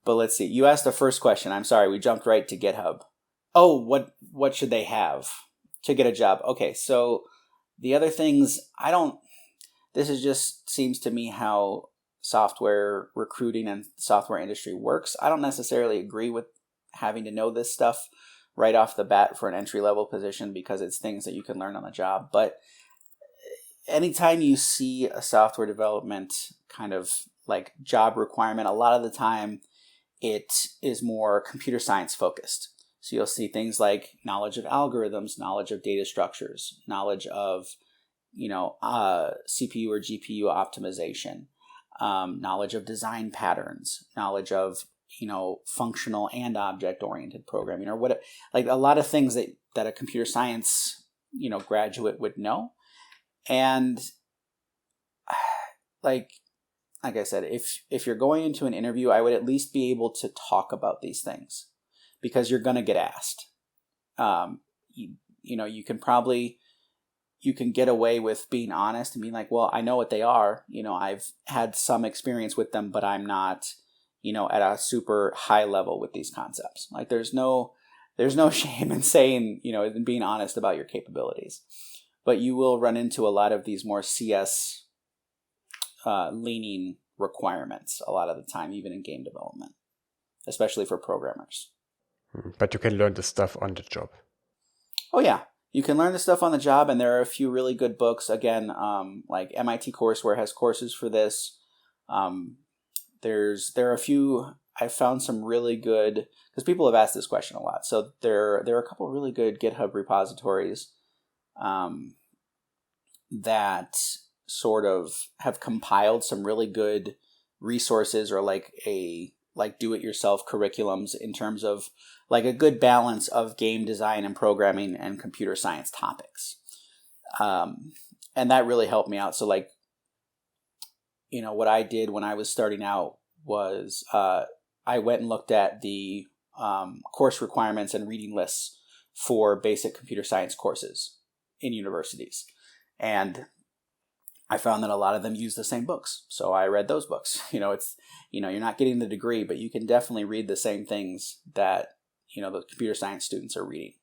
But let's see. You asked the first question. I'm sorry, we jumped right to GitHub. Oh, what should they have to get a job? Okay, so the other things, this is just seems to me how software recruiting and software industry works. I don't necessarily agree with having to know this stuff right off the bat for an entry-level position because it's things that you can learn on the job. But anytime you see a software development kind of like job requirement, a lot of the time it is more computer science focused. So you'll see things like knowledge of algorithms, knowledge of data structures, knowledge of, CPU or GPU optimization, knowledge of design patterns, knowledge of, functional and object-oriented programming, or what, like a lot of things that a computer science, graduate would know. And like I said, if you're going into an interview, I would at least be able to talk about these things because you're going to get asked. You can get away with being honest and being like, well, I know what they are. I've had some experience with them, but I'm not, at a super high level with these concepts. Like there's no shame in saying, in being honest about your capabilities. But you will run into a lot of these more CS leaning requirements a lot of the time, even in game development, especially for programmers. But you can learn this stuff on the job. Oh, yeah. You can learn this stuff on the job, and there are a few really good books. Again, like MIT Courseware has courses for this. There are a few. I found some really good, because people have asked this question a lot. So there are a couple of really good GitHub repositories that sort of have compiled some really good resources or like do-it-yourself curriculums in terms of like a good balance of game design and programming and computer science topics. And that really helped me out. So like, what I did when I was starting out was I went and looked at the course requirements and reading lists for basic computer science courses in universities. And I found that a lot of them use the same books. So I read those books. It's, you're not getting the degree, but you can definitely read the same things that, the computer science students are reading.